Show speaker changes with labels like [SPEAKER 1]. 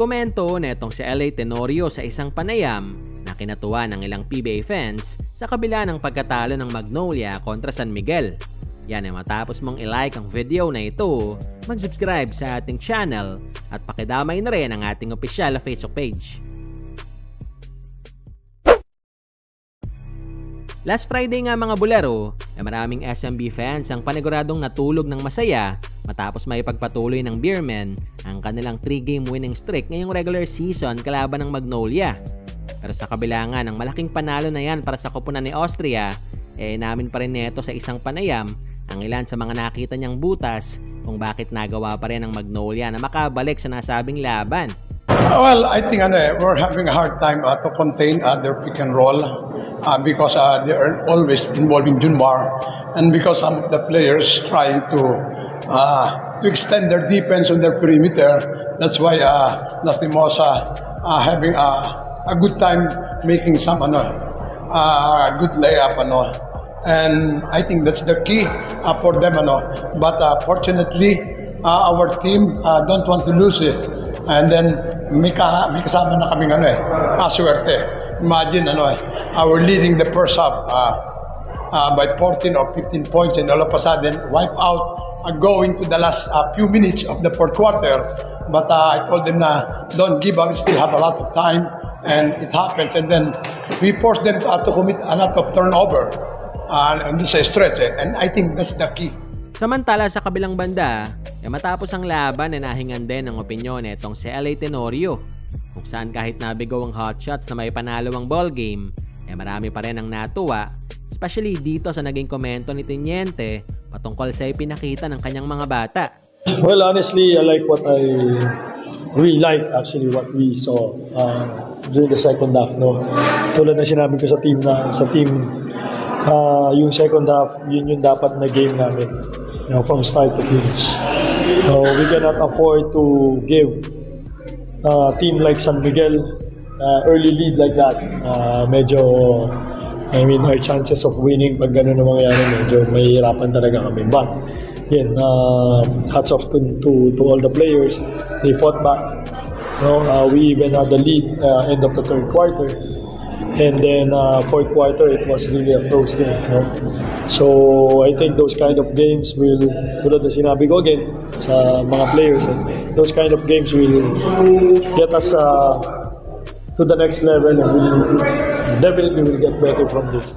[SPEAKER 1] Komento netong si LA Tenorio sa isang panayam na kinatuwa ng ilang PBA fans sa kabila ng pagkatalo ng Magnolia kontra San Miguel. Yan ay matapos mong i-like ang video na ito, mag-subscribe sa ating channel at pakidamay na rin ang ating opisyal na Facebook page. Last Friday nga mga bulero, na maraming SMB fans ang paniguradong natulog ng masaya matapos may pagpatuloy ng Beermen ang kanilang 3-game winning streak ngayong regular season kalaban ng Magnolia. Pero sa kabila nga ng malaking panalo na yan para sa koponan ni Austria, namin pa rin neto sa isang panayam ang ilan sa mga nakita niyang butas kung bakit nagawa pa rin ng Magnolia na makabalik sa nasabing laban.
[SPEAKER 2] Well, I think we're having a hard time to contain their pick and roll because they are always involving Junmar, and because some of the players trying to extend their defense on their perimeter. That's why Lastimosa having a good time making some good layup, and I think that's the key for them, but fortunately our team don't want to lose it, and then may kasama na kaming swerte. Imagine our leading the first half by 14 or 15 points, and all of a sudden wipe out going to the last few minutes of the fourth quarter. But I told them don't give up, we still have a lot of time, and it happens, and then we forced them to commit a lot of turnover on this stretch, and I think that's the key.
[SPEAKER 1] Samantala sa kabilang banda, matapos ang laban na nahingan din ng opinyon nitong si LA Tenorio, kung saan kahit nabigaw ang hotshots na may panalo ang ball game, marami pa rin ang natuwa, especially dito sa naging komento ni Teniente patungkol sa ipinakita ng kanyang mga bata.
[SPEAKER 3] Well, honestly, I like what I really like actually what we saw during the second half. Tulad na sinabi ko sa team, yung second half, yun yung dapat na game namin, from start to finish. We cannot afford to give a team like San Miguel early lead like that. Our chances of winning pag gano'n na mangyayari, medyo mahihirapan talaga kami. But again, hats off to all the players. They fought back. We even had the lead end of the third quarter. And then fourth quarter, it was really a close game. So I think those kind of games will, tulad na sinabi ko again sa mga players, those kind of games will get us to the next level, and we definitely will get better from this.